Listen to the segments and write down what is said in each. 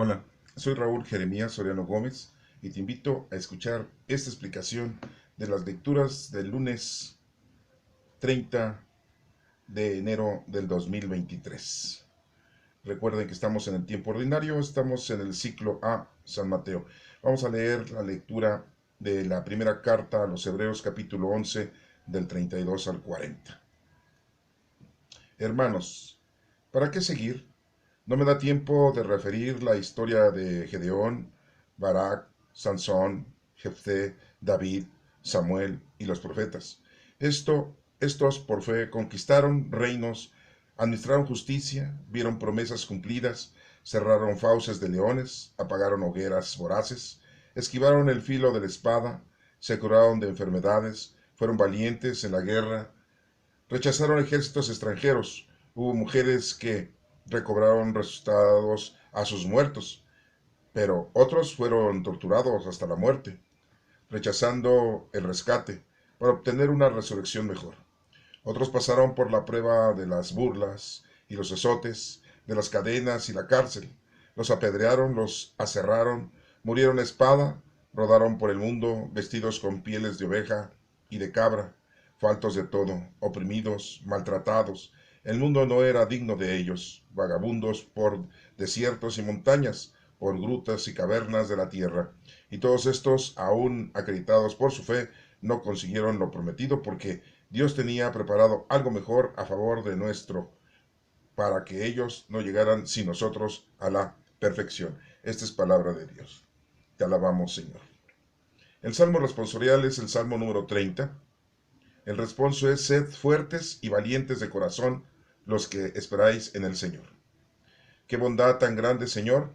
Hola, soy Raúl Jeremías Soriano Gómez y te invito a escuchar esta explicación de las lecturas del lunes 30 de enero del 2023. Recuerden que estamos en el tiempo ordinario, estamos en el ciclo A, San Mateo. Vamos a leer la lectura de la primera carta a los Hebreos capítulo 11 del 32 al 40. Hermanos, ¿para qué seguir? No me da tiempo de referir la historia de Gedeón, Barak, Sansón, Jefté, David, Samuel y los profetas. Estos por fe conquistaron reinos, administraron justicia, vieron promesas cumplidas, cerraron fauces de leones, apagaron hogueras voraces, esquivaron el filo de la espada, se curaron de enfermedades, fueron valientes en la guerra, rechazaron ejércitos extranjeros. Hubo mujeres que recobraron resucitados a sus muertos, pero otros fueron torturados hasta la muerte, rechazando el rescate para obtener una resurrección mejor. Otros pasaron por la prueba de las burlas y los azotes, de las cadenas y la cárcel. Los apedrearon, los aserraron, murieron a espada, rodaron por el mundo vestidos con pieles de oveja y de cabra, faltos de todo, oprimidos, maltratados. El mundo no era digno de ellos, vagabundos por desiertos y montañas, por grutas y cavernas de la tierra. Y todos estos, aún acreditados por su fe, no consiguieron lo prometido porque Dios tenía preparado algo mejor a favor de nuestro, para que ellos no llegaran sin nosotros a la perfección. Esta es palabra de Dios. Te alabamos, Señor. El salmo responsorial es el salmo número 30. El responso es: sed fuertes y valientes de corazón los que esperáis en el Señor. Qué bondad tan grande, Señor,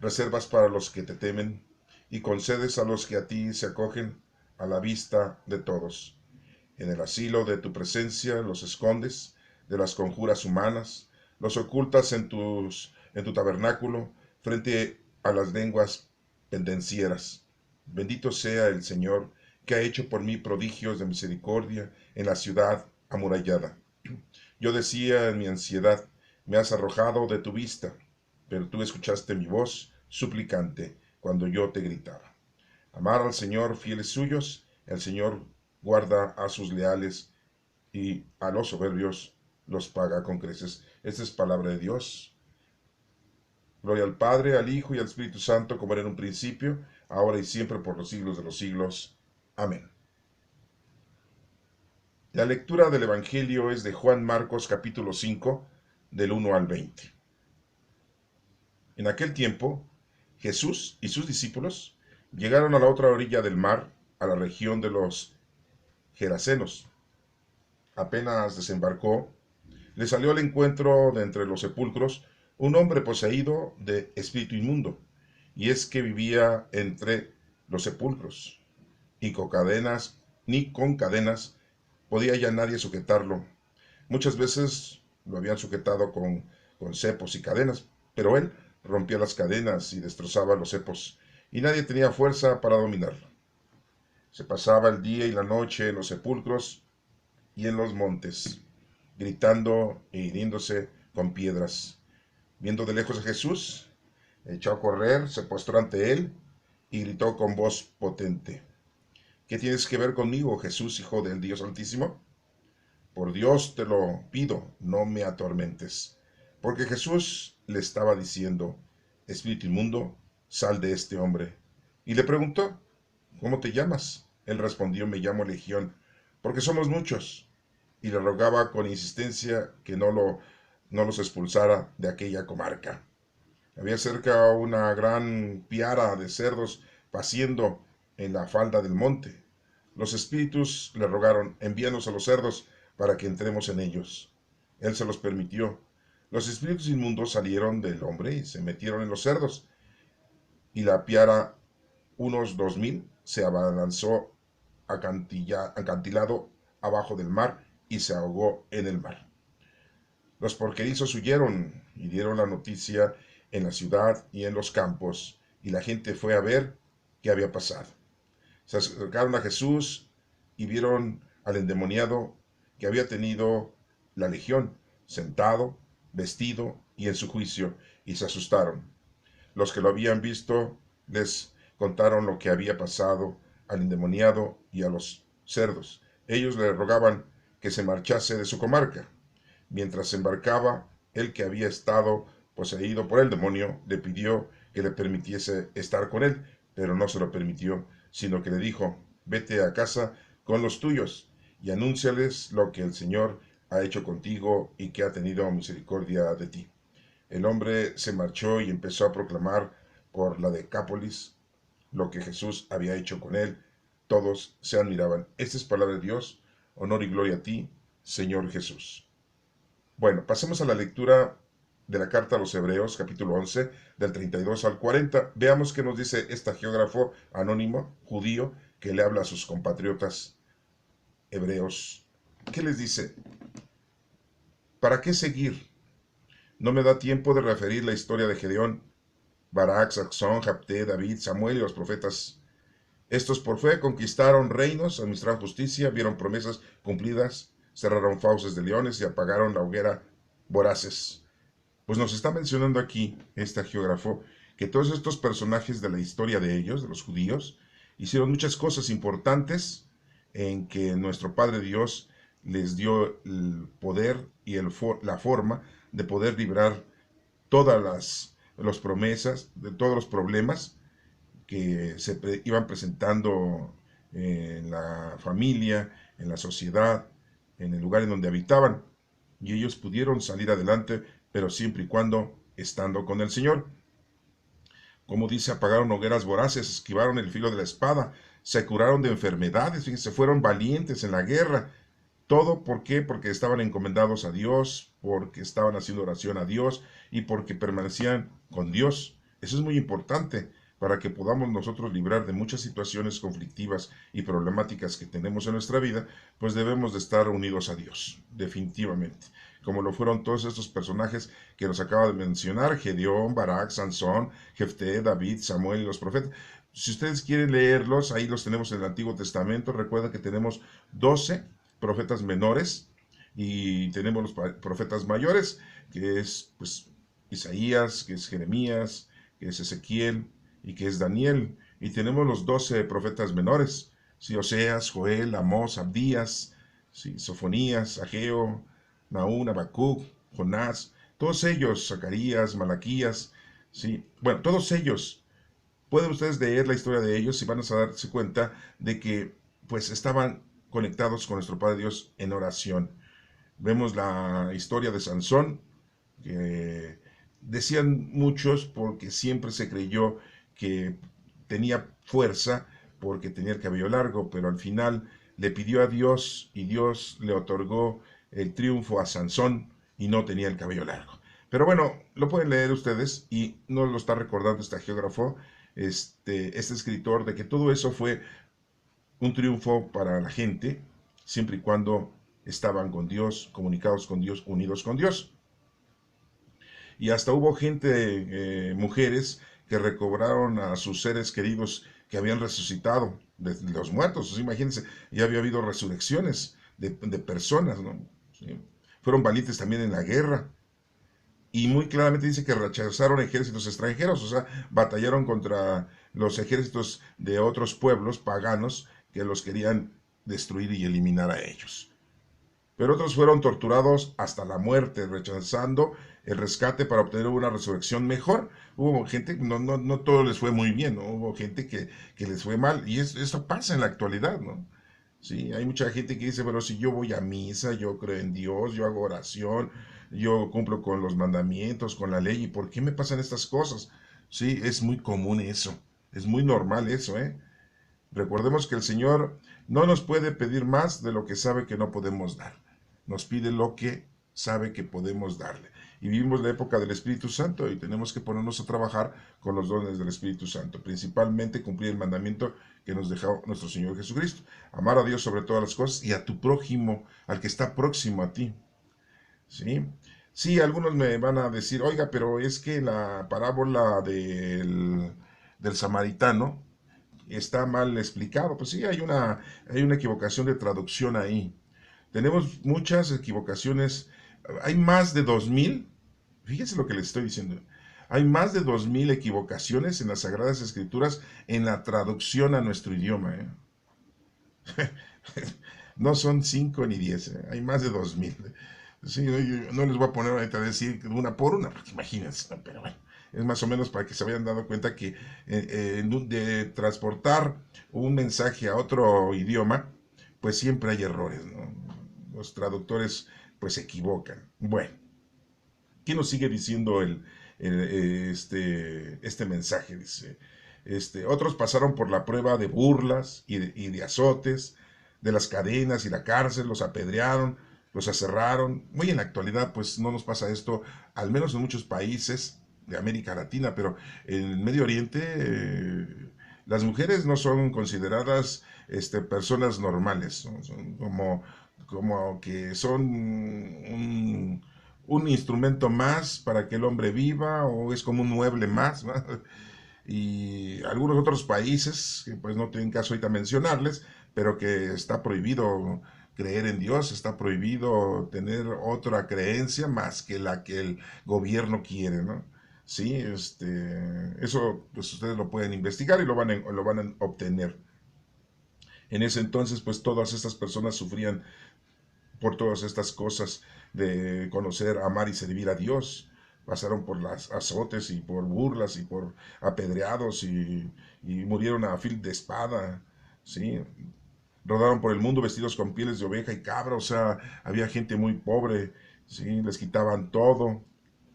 reservas para los que te temen y concedes a los que a ti se acogen a la vista de todos. En el asilo de tu presencia los escondes de las conjuras humanas, los ocultas en tu tabernáculo frente a las lenguas pendencieras. Bendito sea el Señor, que ha hecho por mí prodigios de misericordia en la ciudad amurallada. Yo decía en mi ansiedad, me has arrojado de tu vista, pero tú escuchaste mi voz suplicante cuando yo te gritaba. Amar al Señor, fieles suyos, el Señor guarda a sus leales y a los soberbios los paga con creces. Esta es palabra de Dios. Gloria al Padre, al Hijo y al Espíritu Santo, como era en un principio, ahora y siempre, por los siglos de los siglos. Amén. La lectura del Evangelio es de Juan Marcos capítulo 5, del 1 al 20. En aquel tiempo, Jesús y sus discípulos llegaron a la otra orilla del mar, a la región de los Gerasenos. Apenas desembarcó, le salió al encuentro de entre los sepulcros un hombre poseído de espíritu inmundo, y es que vivía entre los sepulcros, y ni con cadenas podía ya nadie sujetarlo. Muchas veces lo habían sujetado con cepos y cadenas, pero él rompía las cadenas y destrozaba los cepos, y nadie tenía fuerza para dominarlo. Se pasaba el día y la noche en los sepulcros y en los montes, gritando e hiriéndose con piedras. Viendo de lejos a Jesús, echó a correr, se postró ante él y gritó con voz potente: ¿Qué tienes que ver conmigo, Jesús, Hijo del Dios Altísimo? Por Dios te lo pido, no me atormentes. Porque Jesús le estaba diciendo: Espíritu inmundo, sal de este hombre. Y le preguntó: ¿Cómo te llamas? Él respondió: Me llamo Legión, porque somos muchos. Y le rogaba con insistencia que no los expulsara de aquella comarca. Había cerca una gran piara de cerdos paciendo en la falda del monte. Los espíritus le rogaron: envíanos a los cerdos para que entremos en ellos. Él se los permitió. Los espíritus inmundos salieron del hombre y se metieron en los cerdos, y la piara, unos 2000, se abalanzó acantilado abajo del mar y se ahogó en el mar. Los porquerizos huyeron y dieron la noticia en la ciudad y en los campos, y la gente fue a ver qué había pasado. Se acercaron a Jesús y vieron al endemoniado que había tenido la legión, sentado, vestido y en su juicio, y se asustaron. Los que lo habían visto les contaron lo que había pasado al endemoniado y a los cerdos. Ellos le rogaban que se marchase de su comarca. Mientras se embarcaba, el que había estado poseído por el demonio le pidió que le permitiese estar con él, pero no se lo permitió, sino que le dijo: vete a casa con los tuyos y anúnciales lo que el Señor ha hecho contigo y que ha tenido misericordia de ti. El hombre se marchó y empezó a proclamar por la Decápolis lo que Jesús había hecho con él. Todos se admiraban. Esta es palabra de Dios. Honor y gloria a ti, Señor Jesús. Bueno, pasemos a la lectura de la carta a los Hebreos, capítulo 11, del 32 al 40. Veamos qué nos dice este geógrafo anónimo, judío, que le habla a sus compatriotas hebreos. ¿Qué les dice? ¿Para qué seguir? No me da tiempo de referir la historia de Gedeón, Barak, Sansón, Jefté, David, Samuel y los profetas. Estos por fe conquistaron reinos, administraron justicia, vieron promesas cumplidas, cerraron fauces de leones y apagaron la hoguera voraces. Pues nos está mencionando aquí este geógrafo que todos estos personajes de la historia de ellos, de los judíos, hicieron muchas cosas importantes en que nuestro Padre Dios les dio el poder y la forma de poder librar todas las promesas, de todos los problemas que se iban presentando en la familia, en la sociedad, en el lugar en donde habitaban. Y ellos pudieron salir adelante, pero siempre y cuando estando con el Señor. Como dice, apagaron hogueras voraces, esquivaron el filo de la espada, se curaron de enfermedades, fíjense, fueron valientes en la guerra. ¿Todo por qué? Porque estaban encomendados a Dios, porque estaban haciendo oración a Dios y porque permanecían con Dios. Eso es muy importante para que podamos nosotros librar de muchas situaciones conflictivas y problemáticas que tenemos en nuestra vida, pues debemos de estar unidos a Dios, definitivamente. Como lo fueron todos estos personajes que nos acaba de mencionar: Gedeón, Barak, Sansón, Jefté, David, Samuel y los profetas. Si ustedes quieren leerlos, ahí los tenemos en el Antiguo Testamento. Recuerda que tenemos 12 profetas menores y tenemos los profetas mayores, que es pues Isaías, que es Jeremías, que es Ezequiel y que es Daniel. Y tenemos los 12 profetas menores, ¿sí? Oseas, Joel, Amós, Abdías, ¿sí? Sofonías, Ageo, Nahum, Habacuc, Jonás, todos ellos, Zacarías, Malaquías, ¿sí? Bueno, todos ellos, pueden ustedes leer la historia de ellos y van a darse cuenta de que pues estaban conectados con nuestro Padre Dios en oración. Vemos la historia de Sansón, que decían muchos porque siempre se creyó que tenía fuerza porque tenía el cabello largo, pero al final le pidió a Dios y Dios le otorgó el triunfo a Sansón y no tenía el cabello largo. Pero bueno, lo pueden leer ustedes y nos lo está recordando este geógrafo, este escritor, de que todo eso fue un triunfo para la gente, siempre y cuando estaban con Dios, comunicados con Dios, unidos con Dios. Y hasta hubo gente, mujeres, que recobraron a sus seres queridos que habían resucitado de los muertos. O sea, imagínense, ya había habido resurrecciones de personas, ¿no? Sí. Fueron valientes también en la guerra. Y muy claramente dice que rechazaron ejércitos extranjeros, o sea, batallaron contra los ejércitos de otros pueblos paganos que los querían destruir y eliminar a ellos. Pero otros fueron torturados hasta la muerte, rechazando el rescate para obtener una resurrección mejor. Hubo gente, no todo les fue muy bien, ¿no? Hubo gente que les fue mal, y eso pasa en la actualidad, ¿no? Sí, hay mucha gente que dice, pero si yo voy a misa, yo creo en Dios, yo hago oración, yo cumplo con los mandamientos, con la ley, ¿y por qué me pasan estas cosas? Sí, es muy común eso, es muy normal eso, ¿eh? Recordemos que el Señor no nos puede pedir más de lo que sabe que no podemos dar. Nos pide lo que sabe que podemos darle. Y vivimos la época del Espíritu Santo y tenemos que ponernos a trabajar con los dones del Espíritu Santo, principalmente cumplir el mandamiento que nos dejó nuestro Señor Jesucristo: amar a Dios sobre todas las cosas y a tu prójimo, al que está próximo a ti. ¿Sí? Sí, algunos me van a decir, oiga, pero es que la parábola del samaritano está mal explicado. Pues sí, hay una equivocación de traducción ahí. Tenemos muchas equivocaciones. Hay más de 2000. Fíjense lo que les estoy diciendo. Hay más de 2000 equivocaciones en las Sagradas Escrituras en la traducción a nuestro idioma. No son 5 ni 10, hay más de 2000. Sí, no les voy a poner ahorita a decir una por una, porque imagínense, ¿no? Pero bueno, es más o menos para que se vayan dando cuenta que de transportar un mensaje a otro idioma, pues siempre hay errores, ¿no? Los traductores pues se equivocan. Bueno, ¿qué nos sigue diciendo este mensaje? Dice, otros pasaron por la prueba de burlas y de azotes, de las cadenas y la cárcel, los apedrearon, los aserraron. Muy en la actualidad, pues no nos pasa esto, al menos en muchos países de América Latina, pero en el Medio Oriente las mujeres no son consideradas personas normales, ¿no? Son como que son un instrumento más para que el hombre viva o es como un mueble más, ¿no? Y algunos otros países, que pues no tienen caso ahorita mencionarles, pero que está prohibido creer en Dios, está prohibido tener otra creencia más que la que el gobierno quiere, ¿no? Sí, eso pues ustedes lo pueden investigar y lo van a obtener. En ese entonces, pues todas estas personas sufrían por todas estas cosas de conocer, amar y servir a Dios. Pasaron por las azotes y por burlas y por apedreados y murieron a fil de espada, ¿sí? Rodaron por el mundo vestidos con pieles de oveja y cabra, o sea, había gente muy pobre, ¿sí? Les quitaban todo.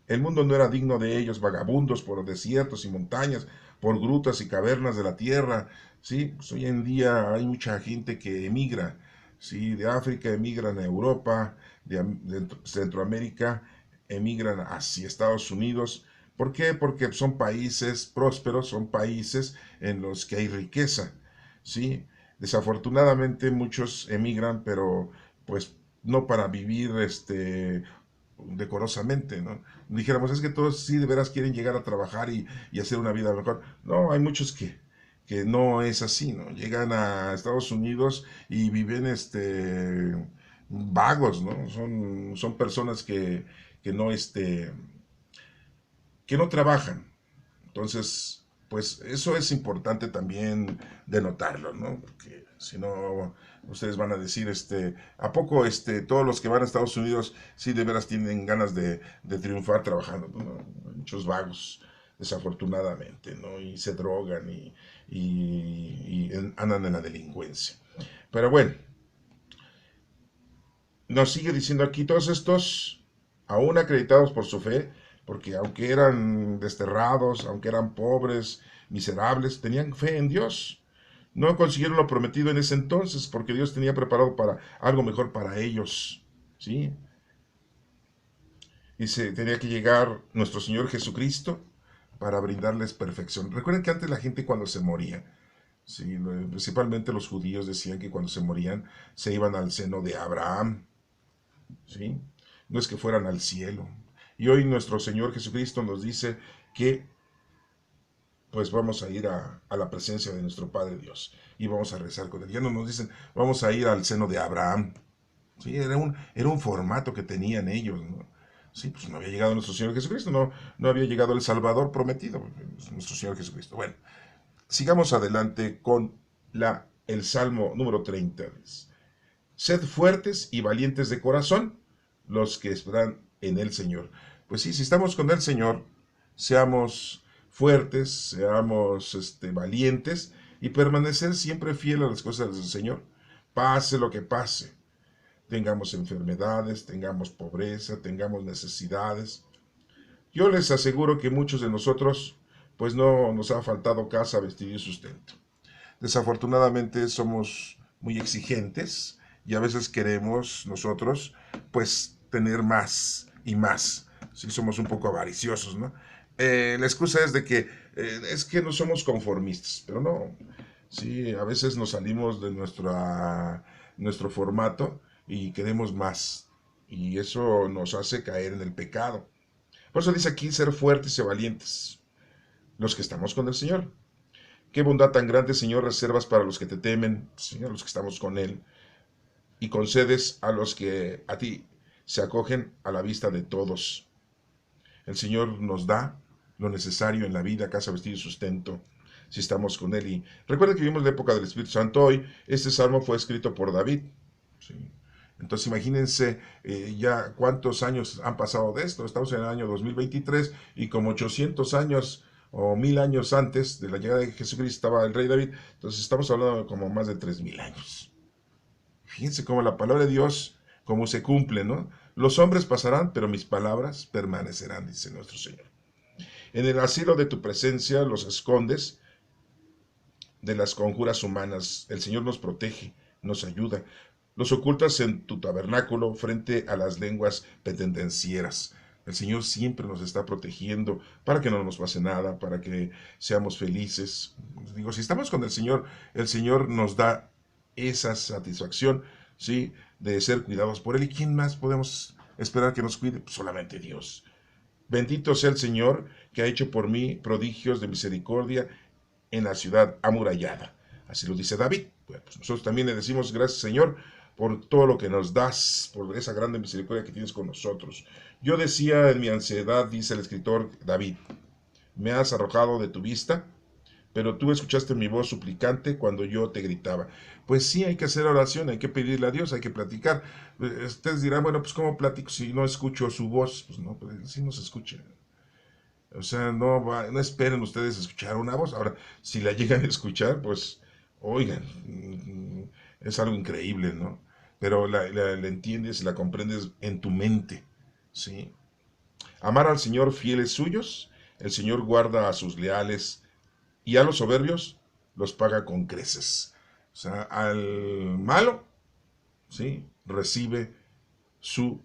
El mundo no era digno de ellos, vagabundos por desiertos y montañas, por grutas y cavernas de la tierra. Sí, pues hoy en día hay mucha gente que emigra, sí, de África emigran a Europa, de Centroamérica emigran hacia Estados Unidos. ¿Por qué? Porque son países prósperos, son países en los que hay riqueza, sí. Desafortunadamente muchos emigran, pero pues no para vivir decorosamente, ¿no? Dijéramos, es que todos sí de veras quieren llegar a trabajar y hacer una vida mejor. No, hay muchos que no es así, ¿no? Llegan a Estados Unidos y viven vagos, ¿no? Son personas que no, que no trabajan. Entonces, pues eso es importante también denotarlo, ¿no? Porque si no, ustedes van a decir, ¿a poco todos los que van a Estados Unidos sí de veras tienen ganas de triunfar trabajando? ¿No? Hay muchos vagos, desafortunadamente, ¿no? Y se drogan y andan en la delincuencia. Pero bueno, nos sigue diciendo aquí todos estos, aún acreditados por su fe, porque aunque eran desterrados, aunque eran pobres, miserables, tenían fe en Dios. No consiguieron lo prometido en ese entonces, porque Dios tenía preparado para algo mejor para ellos. ¿Sí? Dice, tenía que llegar nuestro Señor Jesucristo para brindarles perfección. Recuerden que antes la gente cuando se moría, ¿sí? Principalmente los judíos decían que cuando se morían se iban al seno de Abraham, ¿sí? No es que fueran al cielo. Y hoy nuestro Señor Jesucristo nos dice que pues vamos a ir a la presencia de nuestro Padre Dios y vamos a rezar con Él. Ya no nos dicen, vamos a ir al seno de Abraham. Sí, era un formato que tenían ellos, ¿no? Sí, pues no había llegado nuestro Señor Jesucristo, no había llegado el Salvador prometido, nuestro Señor Jesucristo. Bueno, sigamos adelante con el Salmo número 30. Sed fuertes y valientes de corazón los que esperan en el Señor. Pues sí, si estamos con el Señor, seamos fuertes, seamos valientes y permanecer siempre fiel a las cosas del Señor. Pase lo que pase. Tengamos enfermedades, tengamos pobreza, tengamos necesidades. Yo les aseguro que muchos de nosotros, pues no nos ha faltado casa, vestido y sustento. Desafortunadamente somos muy exigentes y a veces queremos nosotros pues tener más y más. Si somos un poco avariciosos, ¿no? La excusa es de que es que no somos conformistas, pero no. Sí, a veces nos salimos de nuestro formato y queremos más. Y eso nos hace caer en el pecado. Por eso dice aquí ser fuertes y valientes, los que estamos con el Señor. Qué bondad tan grande, Señor, reservas para los que te temen, Señor, los que estamos con Él, y concedes a los que a ti se acogen a la vista de todos. El Señor lo necesario en la vida, casa, vestido y sustento, si estamos con Él. Y recuerden que vivimos la época del Espíritu Santo hoy. Este salmo fue escrito por David. ¿Sí? Entonces imagínense ya cuántos años han pasado de esto. Estamos en el año 2023 y como 800 años o 1000 años antes de la llegada de Jesucristo estaba el rey David. Entonces estamos hablando de como más de 3000 años. Fíjense cómo la palabra de Dios, cómo se cumple, ¿no? Los hombres pasarán, pero mis palabras permanecerán, dice nuestro Señor. En el asilo de tu presencia los escondes de las conjuras humanas. El Señor nos protege, nos ayuda. Los ocultas en tu tabernáculo frente a las lenguas penitencieras. El Señor siempre nos está protegiendo para que no nos pase nada, para que seamos felices. Digo, si estamos con el Señor nos da esa satisfacción, ¿sí? De ser cuidados por Él. ¿Y quién más podemos esperar que nos cuide? Pues solamente Dios. Bendito sea el Señor que ha hecho por mí prodigios de misericordia en la ciudad amurallada. Así lo dice David. Bueno, pues nosotros también le decimos gracias, Señor, por todo lo que nos das, por esa grande misericordia que tienes con nosotros. Yo decía en mi ansiedad, dice el escritor David, me has arrojado de tu vista, pero tú escuchaste mi voz suplicante cuando yo te gritaba. Pues sí, hay que hacer oración, hay que pedirle a Dios, hay que platicar. Ustedes dirán, bueno, pues ¿cómo platico si no escucho su voz? Pues no, pues sí nos escucha. O sea, no esperen ustedes escuchar una voz. Ahora, si la llegan a escuchar, pues, oigan, es algo increíble, ¿no? Pero la entiendes, la comprendes en tu mente, ¿sí? Amar al Señor fieles suyos, el Señor guarda a sus leales y a los soberbios los paga con creces. O sea, al malo, ¿sí? Recibe su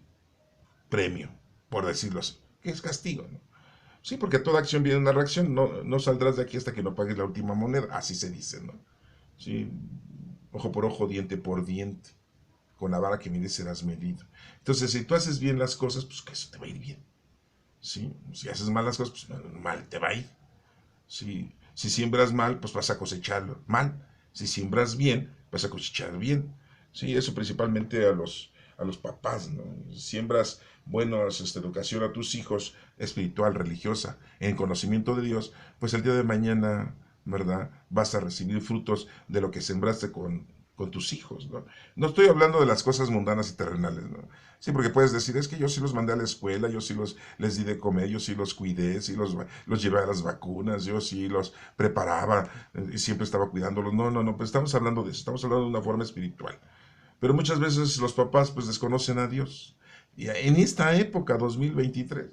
premio, por decirlo así, que es castigo, ¿no? Sí, porque toda acción viene una reacción. No saldrás de aquí hasta que no pagues la última moneda. Así se dice, ¿no? Sí, ojo por ojo, diente por diente. Con la vara que mides serás medido. Entonces, si tú haces bien las cosas, pues que eso te va a ir bien. ¿Sí? Si haces mal las cosas, pues mal te va a ir. ¿Sí? Si siembras mal, pues vas a cosecharlo mal. Si siembras bien, vas a cosechar bien. Sí, eso principalmente a los papás, ¿no? Siembras buenas educación a tus hijos, espiritual, religiosa, en conocimiento de Dios, pues el día de mañana, ¿verdad? Vas a recibir frutos de lo que sembraste con tus hijos, ¿no? No estoy hablando de las cosas mundanas y terrenales, ¿no? Sí, porque puedes decir, es que yo sí los mandé a la escuela, yo sí les di de comer, yo sí los cuidé, sí los llevé a las vacunas, yo sí los preparaba y siempre estaba cuidándolos. No, pues estamos hablando de eso, estamos hablando de una forma espiritual. Pero muchas veces los papás pues desconocen a Dios. Y en esta época, 2023,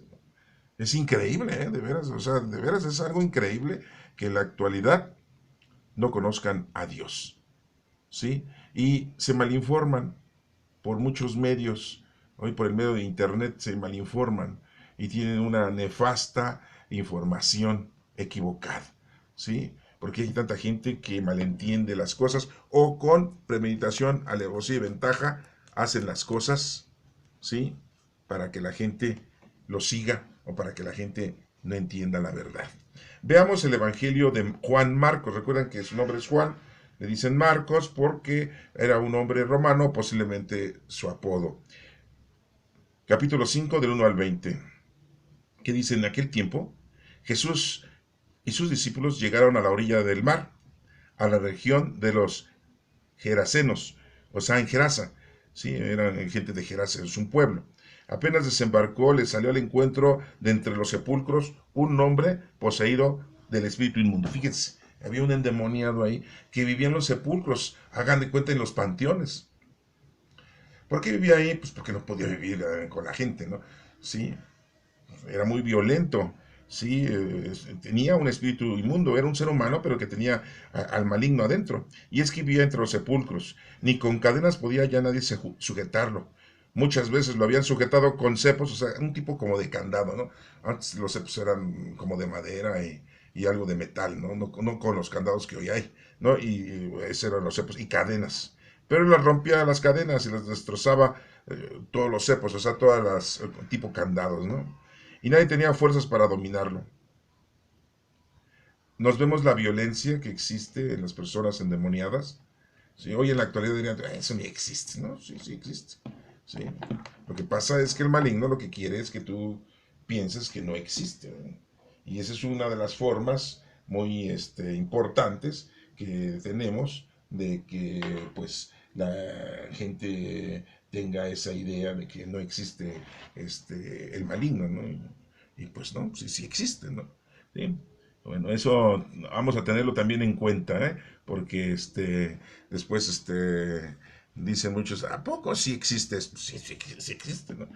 es increíble, ¿eh? De veras, o sea, de veras es algo increíble que en la actualidad no conozcan a Dios, ¿sí? Y se malinforman por muchos medios, hoy por el medio de internet se malinforman y tienen una nefasta información equivocada, ¿sí? Porque hay tanta gente que malentiende las cosas o con premeditación, alevosía y ventaja hacen las cosas, ¿sí? Para que la gente lo siga o para que la gente no entienda la verdad. Veamos el Evangelio de Juan Marcos. Recuerden que su nombre es Juan. Le dicen Marcos porque era un hombre romano, posiblemente su apodo. Capítulo 5 del 1 al 20. Que dice, en aquel tiempo, Jesús y sus discípulos llegaron a la orilla del mar, a la región de los Gerasenos, o sea, en Gerasa. Sí, eran gente de Gerasa, es un pueblo. Apenas desembarcó, le salió al encuentro de entre los sepulcros un hombre poseído del espíritu inmundo. Fíjense, había un endemoniado ahí que vivía en los sepulcros, hagan de cuenta en los panteones. ¿Por qué vivía ahí? Pues porque no podía vivir con la gente, ¿no? Sí, era muy violento, sí, tenía un espíritu inmundo, era un ser humano, pero que tenía al maligno adentro. Y es que vivía entre los sepulcros, ni con cadenas podía ya nadie sujetarlo. Muchas veces lo habían sujetado con cepos, o sea, un tipo como de candado, ¿no? Antes los cepos eran como de madera y algo de metal, ¿no? No con los candados que hoy hay, ¿no? Y esos eran los cepos y cadenas. Pero él las rompía las cadenas y las destrozaba todos los cepos, o sea, todas las tipo candados, ¿no? Y nadie tenía fuerzas para dominarlo. Nos vemos la violencia que existe en las personas endemoniadas. ¿Sí? Hoy en la actualidad dirían, eso ni existe, ¿no? Sí, sí existe. ¿Sí? Lo que pasa es que el maligno lo que quiere es que tú pienses que no existe, ¿no? Y esa es una de las formas muy importantes que tenemos de que pues la gente tenga esa idea de que no existe el maligno, ¿no? Y pues no, sí, sí existe, ¿no? ¿Sí? Bueno, eso vamos a tenerlo también en cuenta, ¿eh? Porque después dicen muchos, ¿a poco sí existe esto? Sí, sí, sí existe, ¿no?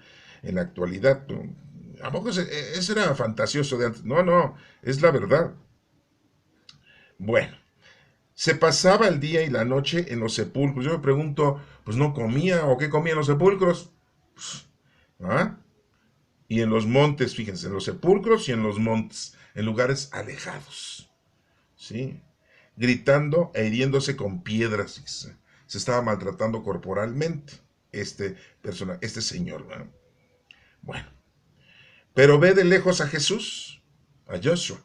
En la actualidad, ¿no? ¿A poco eso era fantasioso de antes? No, no, es la verdad. Bueno, se pasaba el día y la noche en los sepulcros. Yo me pregunto, pues no comía o qué comía en los sepulcros. ¿Ah? Y en los montes, fíjense, en los sepulcros y en los montes, en lugares alejados, ¿sí? Gritando e hiriéndose con piedras. Se estaba maltratando corporalmente este señor, ¿verdad? Bueno, pero ve de lejos a Jesús, a Joshua,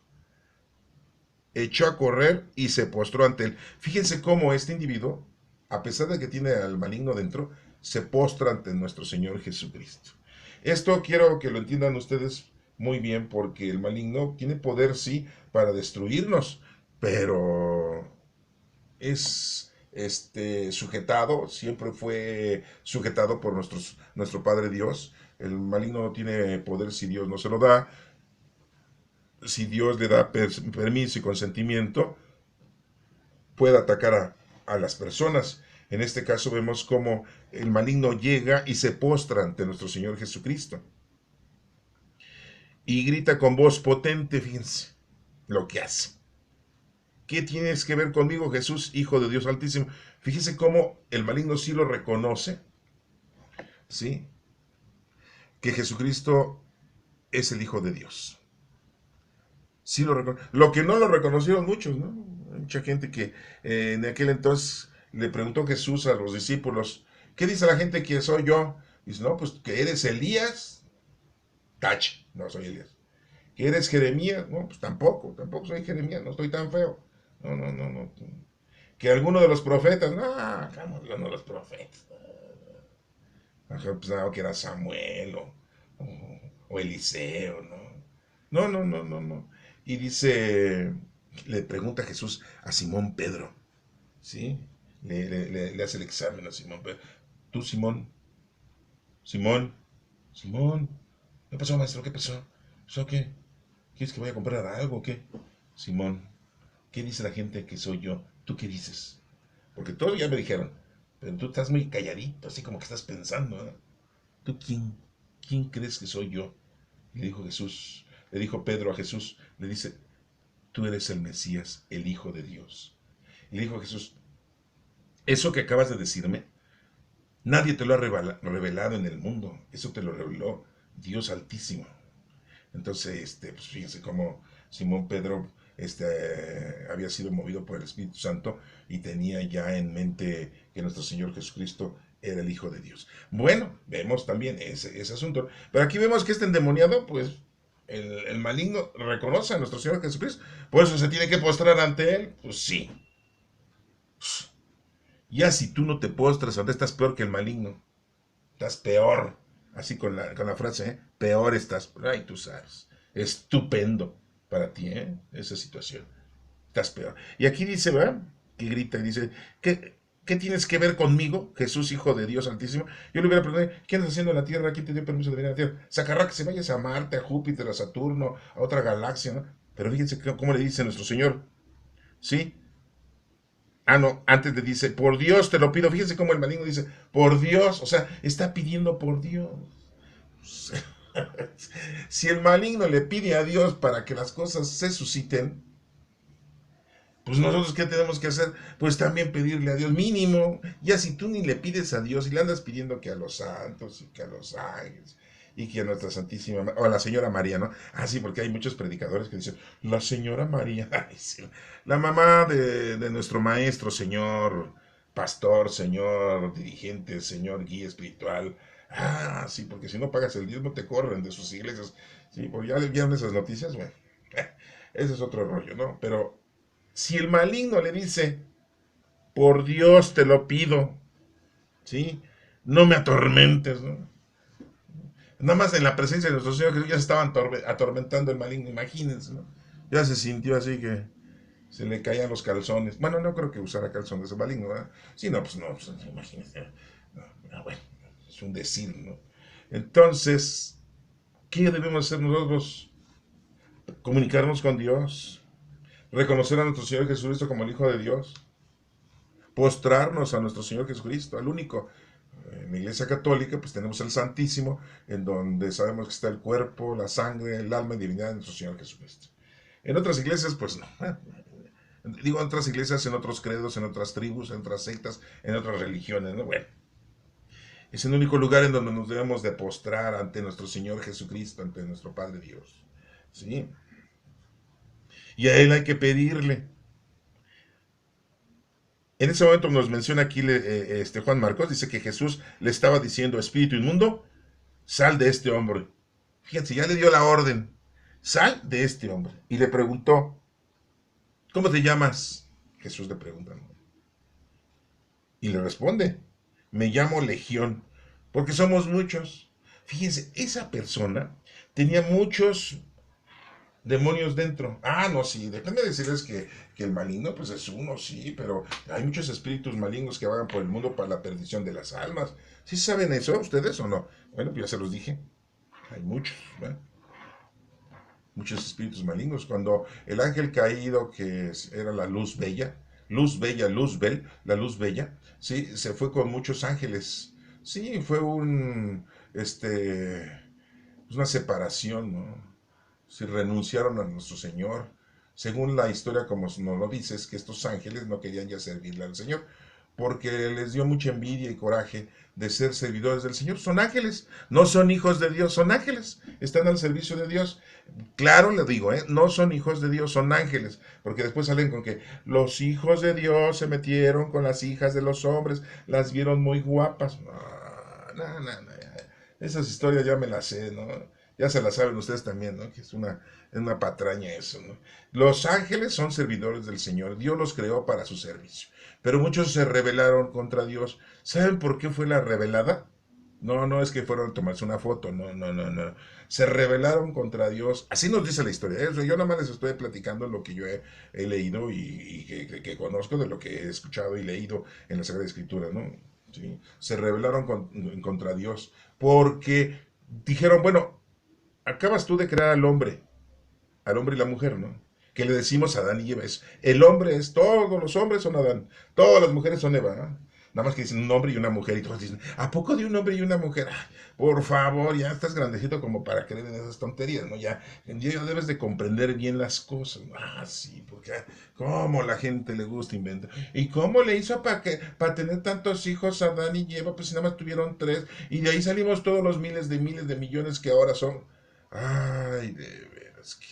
echó a correr y se postró ante él. Fíjense cómo este individuo, a pesar de que tiene al maligno dentro, se postra ante nuestro Señor Jesucristo. Esto quiero que lo entiendan ustedes muy bien porque el maligno tiene poder, sí, para destruirnos, pero es sujetado, siempre fue sujetado por nuestro Padre Dios. El maligno no tiene poder si Dios no se lo da. Si Dios le da permiso y consentimiento, puede atacar a las personas. En este caso vemos cómo el maligno llega y se postra ante nuestro Señor Jesucristo. Y grita con voz potente, fíjense lo que hace. ¿Qué tienes que ver conmigo, Jesús, Hijo de Dios Altísimo? Fíjense cómo el maligno sí lo reconoce, ¿sí? Que Jesucristo es el Hijo de Dios. Sí lo que no lo reconocieron muchos, ¿no? Mucha gente que en aquel entonces le preguntó Jesús a los discípulos, ¿qué dice la gente que soy yo? Dice, no, pues que eres Elías, tache, no soy Elías. ¿Que eres Jeremías? No, pues tampoco soy Jeremías, no estoy tan feo. No, no, no, no. Que alguno de los profetas, no, estamos hablando de los profetas. Ajá, pues nada, que era Samuel o Eliseo, ¿no? No, no, no, no, no. Y dice, le pregunta Jesús a Simón Pedro, ¿sí? Le hace el examen a Simón Pedro. Tú, Simón, Simón, Simón, ¿qué pasó, maestro? ¿Qué pasó? ¿Pasó qué? ¿Quieres que vaya a comprar algo o qué? Simón, ¿qué dice la gente que soy yo? ¿Tú qué dices? Porque todos ya me dijeron, pero tú estás muy calladito, así como que estás pensando, ¿eh? ¿Tú quién? ¿Quién crees que soy yo? Le dijo Jesús, le dijo Pedro a Jesús, le dice, tú eres el Mesías, el Hijo de Dios. Y le dijo Jesús, eso que acabas de decirme, nadie te lo ha revelado en el mundo, eso te lo reveló Dios Altísimo. Entonces, pues fíjense cómo Simón Pedro había sido movido por el Espíritu Santo y tenía ya en mente que nuestro Señor Jesucristo era el Hijo de Dios. Bueno, vemos también ese asunto. Pero aquí vemos que este endemoniado, pues, el maligno reconoce a nuestro Señor Jesucristo. Por eso se tiene que postrar ante Él. Pues sí. Ya si tú no te postras, ¿dónde estás peor que el maligno? Estás peor. Así con la frase, ¿eh? Peor estás. Ay, tú sabes. Estupendo para ti, ¿eh? Esa situación. Estás peor. Y aquí dice, ¿verdad? Que grita y dice, ¿qué tienes que ver conmigo, Jesús, Hijo de Dios Altísimo? Yo le hubiera preguntado, ¿qué andas haciendo en la Tierra? ¿Quién te dio permiso de venir a la Tierra? Sacará que se vayas a Marte, a Júpiter, a Saturno, a otra galaxia, ¿no? Pero fíjense cómo le dice nuestro Señor, ¿sí? Ah, no, antes le dice, por Dios te lo pido. Fíjense cómo el maligno dice, por Dios, o sea, está pidiendo por Dios. Si el maligno le pide a Dios para que las cosas se susciten, pues nosotros ¿qué tenemos que hacer? Pues también pedirle a Dios mínimo. Ya si tú ni le pides a Dios y le andas pidiendo que a los santos y que a los ángeles y que a nuestra Santísima o a la Señora María, ¿no? Ah, sí, porque hay muchos predicadores que dicen, la Señora María, ay, sí, la mamá de nuestro maestro, Señor pastor, Señor dirigente, Señor guía espiritual. Ah, sí, porque si no pagas el diezmo te corren de sus iglesias. Sí, porque ya vieron esas noticias, bueno, ese es otro rollo, ¿no? Pero si el maligno le dice, por Dios te lo pido, ¿sí? No me atormentes, ¿no? Nada más en la presencia de nuestro Señor Jesús ya se estaban atormentando el maligno, imagínense, ¿no? Ya se sintió así que se le caían los calzones. Bueno, no creo que usara calzones el maligno, ¿verdad? Sí, no, pues imagínense. Bueno, es un decir, ¿no? Entonces, ¿qué debemos hacer nosotros? Comunicarnos con Dios, reconocer a nuestro Señor Jesucristo como el Hijo de Dios, postrarnos a nuestro Señor Jesucristo, al único. En la Iglesia Católica, pues tenemos el Santísimo, en donde sabemos que está el cuerpo, la sangre, el alma y divinidad de nuestro Señor Jesucristo. En otras iglesias, pues no. Digo, en otras iglesias, en otros credos, en otras tribus, en otras sectas, en otras religiones, ¿no? Bueno, es el único lugar en donde nos debemos de postrar ante nuestro Señor Jesucristo, ante nuestro Padre Dios. ¿Sí? Y a Él hay que pedirle. En ese momento nos menciona aquí Juan Marcos, dice que Jesús le estaba diciendo, espíritu inmundo, sal de este hombre. Fíjense, ya le dio la orden, sal de este hombre. Y le preguntó, ¿cómo te llamas? Jesús le pregunta, ¿no? Y le responde, me llamo Legión, porque somos muchos. Fíjense, esa persona tenía muchos demonios dentro. Ah, no, sí, déjenme decirles que el maligno, pues es uno, sí, pero hay muchos espíritus malignos que vagan por el mundo para la perdición de las almas. ¿Sí saben eso ustedes o no? Bueno, pues ya se los dije. Hay muchos, ¿verdad? Muchos espíritus malignos. Cuando el ángel caído, que era la luz bella, la luz bella, sí, se fue con muchos ángeles. Sí, fue una separación, ¿no? Si renunciaron a nuestro Señor. Según la historia, como nos lo dice, es que estos ángeles no querían ya servirle al Señor, porque les dio mucha envidia y coraje de ser servidores del Señor. Son ángeles, no son hijos de Dios, son ángeles, están al servicio de Dios. Claro, le digo, no son hijos de Dios, son ángeles, porque después salen con que los hijos de Dios se metieron con las hijas de los hombres, las vieron muy guapas. No, no, no, no. Esas historias ya me las sé, ¿no? Ya se las saben ustedes también, ¿no? Que es una patraña eso, ¿no? Los ángeles son servidores del Señor. Dios los creó para su servicio. Pero muchos se rebelaron contra Dios. ¿Saben por qué fue la rebelada? No, no es que fueron a tomarse una foto, no, no, no, no. Se rebelaron contra Dios. Así nos dice la historia. Yo nada más les estoy platicando lo que yo he leído y que conozco de lo que he escuchado y leído en la Sagrada Escritura, ¿no? ¿Sí? Se rebelaron contra Dios porque dijeron, bueno, acabas tú de crear al hombre y la mujer, ¿no? Que le decimos a Adán y Eva. El hombre es, todos los hombres son Adán, todas las mujeres son Eva, ¿no? Nada más que dicen un hombre y una mujer y todos dicen, ¿a poco de un hombre y una mujer? Ay, por favor, ya estás grandecito como para creer en esas tonterías, ¿no? Ya debes de comprender bien las cosas. Ah, sí, porque cómo la gente le gusta inventar. ¿Y cómo le hizo para tener tantos hijos a Adán y Eva? Pues si nada más tuvieron tres y de ahí salimos todos los miles de millones que ahora son. Ay, de veras que...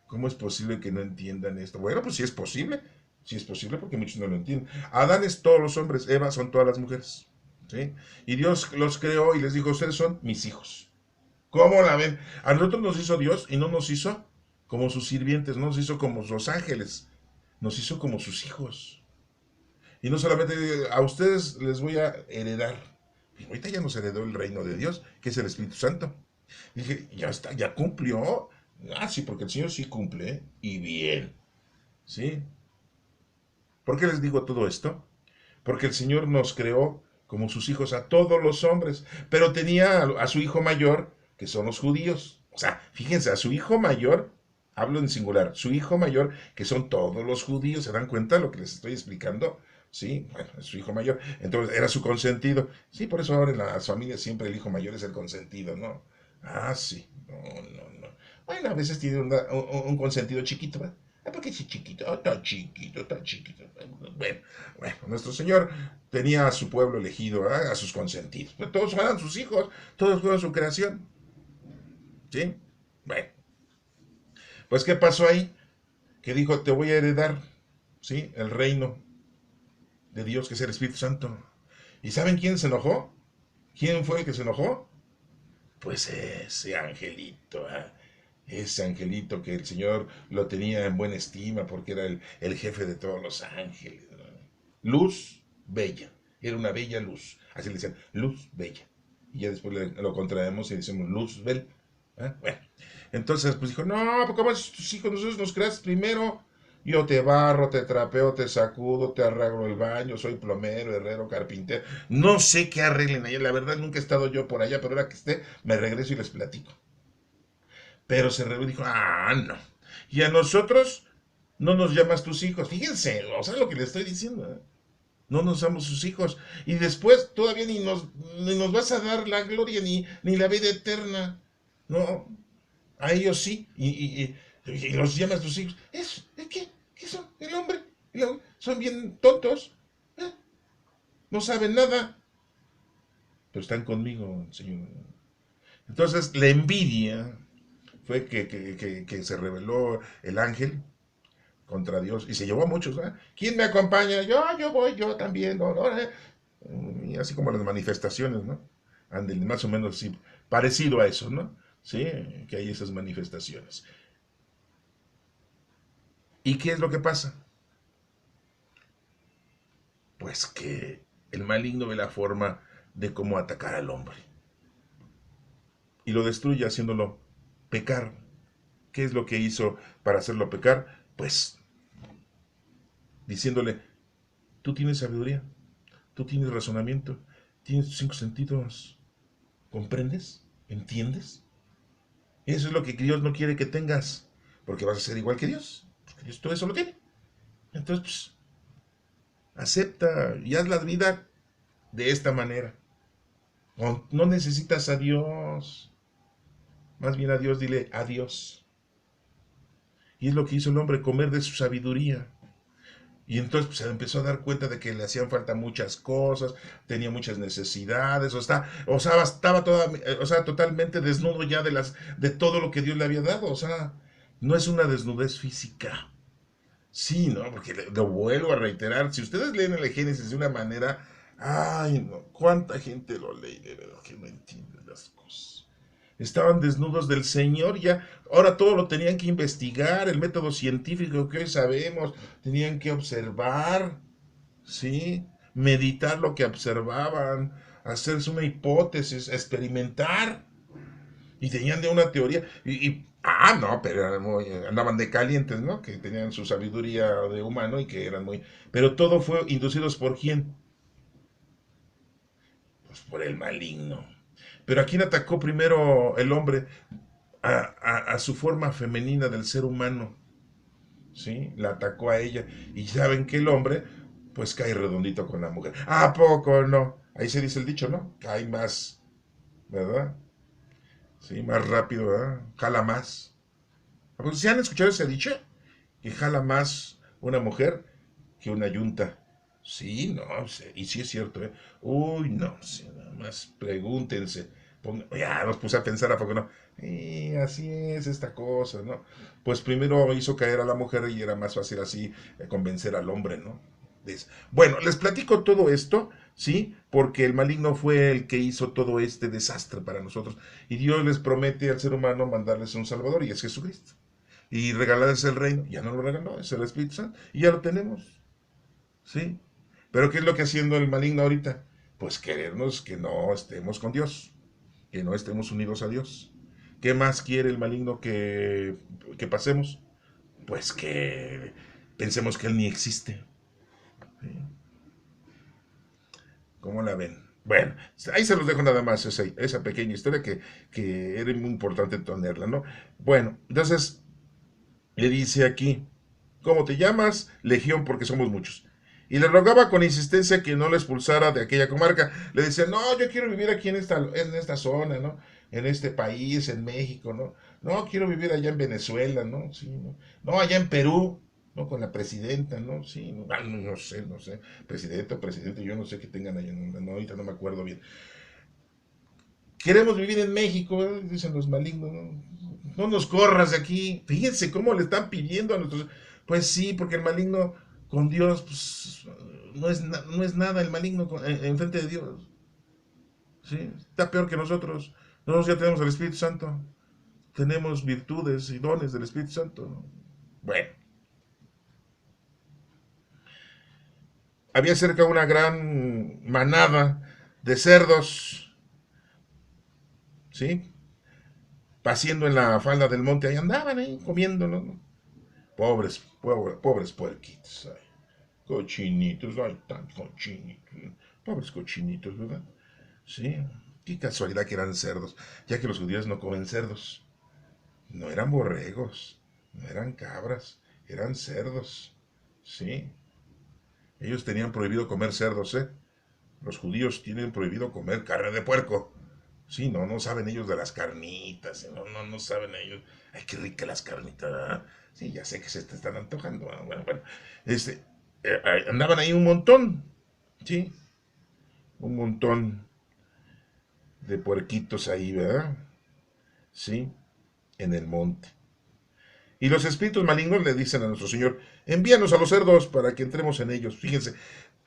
¿Cómo es posible que no entiendan esto? Bueno, pues sí es posible. Sí es posible porque muchos no lo entienden. Adán es todos los hombres, Eva son todas las mujeres. ¿Sí? Y Dios los creó y les dijo, ustedes son mis hijos. ¿Cómo la ven? A nosotros nos hizo Dios y no nos hizo como sus sirvientes, no nos hizo como los ángeles, nos hizo como sus hijos. Y no solamente a ustedes les voy a heredar. Y ahorita ya nos heredó el reino de Dios, que es el Espíritu Santo. Dije, ya está, ya cumplió. Ah, sí, porque el Señor sí cumple, ¿eh? Y bien, ¿sí? ¿Por qué les digo todo esto? Porque el Señor nos creó como sus hijos a todos los hombres, pero tenía a su hijo mayor, que son los judíos. O sea, fíjense, a su hijo mayor, hablo en singular, su hijo mayor, que son todos los judíos, ¿se dan cuenta de lo que les estoy explicando? Sí, bueno, es su hijo mayor. Entonces era su consentido. Sí, por eso ahora en las familias siempre el hijo mayor es el consentido, ¿no? Ah, sí. No, no, no. Bueno, a veces tiene un consentido chiquito, ¿verdad? Ah, porque es chiquito, está chiquito, está chiquito. Bueno, bueno, nuestro Señor tenía a su pueblo elegido, ¿verdad? A sus consentidos. Pero todos fueron sus hijos, todos fueron su creación. ¿Sí? Bueno, pues ¿qué pasó ahí? Que dijo, te voy a heredar, ¿sí? El reino de Dios, que es el Espíritu Santo. ¿Y saben quién se enojó? ¿Quién fue el que se enojó? Pues ese angelito, ¿eh? Ese angelito que el Señor lo tenía en buena estima porque era el jefe de todos los ángeles, ¿no? Luz bella, era una bella luz. Así le decían, luz bella. y ya después lo contraemos y decimos Luzbel. ¿Eh? Bueno, entonces pues dijo, no, pues ¿cómo es tus hijos? Nosotros nos creas primero. Yo te barro, te trapeo, te sacudo, te arreglo el baño, soy plomero, herrero, carpintero. No sé qué arreglen allá, la verdad nunca he estado yo por allá, pero ahora que esté, me regreso y les platico. Pero se reveló y dijo, ah, no. Y a nosotros no nos llamas tus hijos. Fíjense, o sea, lo que le estoy diciendo. ¿Eh? No nos somos sus hijos. Y después todavía ni nos vas a dar la gloria ni la vida eterna. No, a ellos sí. Y los llamas tus hijos. ¿Qué son? El hombre. Son bien tontos. ¿Eh? No saben nada. Pero están conmigo, Señor. Entonces, la envidia fue que se reveló el ángel contra Dios y se llevó a muchos. ¿Eh? ¿Quién me acompaña? Yo voy, yo también. No, no, y así como las manifestaciones, ¿no? Anden, más o menos sí, parecido a eso, ¿no? Sí, que hay esas manifestaciones. ¿Y qué es lo que pasa? Pues que el maligno ve la forma de cómo atacar al hombre y lo destruye haciéndolo pecar. ¿Qué es lo que hizo para hacerlo pecar? Pues diciéndole, tú tienes sabiduría, tú tienes razonamiento, tienes tus cinco sentidos, ¿comprendes? ¿Entiendes? Eso es lo que Dios no quiere que tengas, porque vas a ser igual que Dios, porque Dios todo eso lo tiene. Entonces, pues, acepta y haz la vida de esta manera. No, no necesitas a Dios, más bien a Dios dile adiós. Y es lo que hizo el hombre, comer de su sabiduría. Y entonces pues, se empezó a dar cuenta de que le hacían falta muchas cosas, tenía muchas necesidades, estaba totalmente desnudo ya de todo lo que Dios le había dado. O sea, no es una desnudez física. Sí, ¿no? Porque lo vuelvo a reiterar, si ustedes leen el Génesis de una manera, ay, no, cuánta gente lo lee de verdad que no entiende las cosas. Estaban desnudos del Señor, ya, ahora todo lo tenían que investigar, el método científico que hoy sabemos, tenían que observar, ¿sí? Meditar lo que observaban, hacerse una hipótesis, experimentar, y tenían de una teoría, no, pero andaban de calientes, ¿no? Que tenían su sabiduría de humano y que eran muy... Pero todo fue inducidos por quién? Pues por el maligno. Pero ¿a quién atacó primero el hombre? A su forma femenina del ser humano, ¿sí? La atacó a ella. Y saben que el hombre, pues cae redondito con la mujer. ¿A poco no? Ahí se dice el dicho, ¿no? Cae más, ¿verdad? Sí, más rápido, ¿verdad? Jala más. ¿Se han escuchado ese dicho? Que jala más una mujer que una yunta. Sí, no, sí, y sí es cierto, ¿eh? Uy, no, sí, nada más pregúntense. Ya nos puse a pensar a poco no. Y así es esta cosa, ¿no? Pues primero hizo caer a la mujer y era más fácil así convencer al hombre, ¿no? Bueno, les platico todo esto, ¿sí? Porque el maligno fue el que hizo todo este desastre para nosotros. Y Dios les promete al ser humano mandarles un Salvador y es Jesucristo y regalarles el reino. Ya no lo regaló, es el Espíritu Santo. Y ya lo tenemos. ¿Sí? Pero ¿qué es lo que haciendo el maligno ahorita? Pues querernos que no estemos con Dios, que no estemos unidos a Dios. ¿Qué más quiere el maligno que pasemos? Pues que pensemos que Él ni existe. ¿Sí? ¿Cómo la ven? Bueno, ahí se los dejo nada más esa pequeña historia que era muy importante tenerla, ¿no? Bueno, entonces le dice aquí, ¿cómo te llamas? Legión, porque somos muchos. Y le rogaba con insistencia que no le expulsara de aquella comarca. Le decía, no, yo quiero vivir aquí en esta zona, ¿no? En este país, en México, ¿no? No, quiero vivir allá en Venezuela, ¿no? Sí, ¿no? No, allá en Perú, ¿no? Con la presidenta, ¿no? Sí, no, no sé. Presidente o presidente, yo no sé qué tengan allá, no, ahorita no me acuerdo bien. Queremos vivir en México, dicen los malignos, ¿no? No nos corras de aquí. Fíjense cómo le están pidiendo a nuestros... Pues sí, porque el maligno con Dios, pues, no es nada el maligno en frente de Dios. ¿Sí? Está peor que nosotros. Nosotros ya tenemos el Espíritu Santo. Tenemos virtudes y dones del Espíritu Santo. Bueno, había cerca una gran manada de cerdos, ¿sí? Paseando en la falda del monte, ahí andaban, ahí, comiéndolo, ¿no? Pobres puerquitos, ay, cochinitos, ay, tan cochinitos, ¿no? Pobres cochinitos, ¿verdad? Sí, qué casualidad que eran cerdos, ya que los judíos no comen cerdos. No eran borregos, no eran cabras, eran cerdos. Sí, ellos tenían prohibido comer cerdos, ¿eh? Los judíos tienen prohibido comer carne de puerco. Sí, no saben ellos de las carnitas, no saben ellos. Ay, qué rica las carnitas, ¿verdad? Sí, ya sé que se te están antojando. Bueno, este, andaban ahí un montón, sí, un montón de puerquitos ahí, ¿verdad? Sí, en el monte. Y los espíritus malignos le dicen a nuestro Señor, envíanos a los cerdos para que entremos en ellos. Fíjense,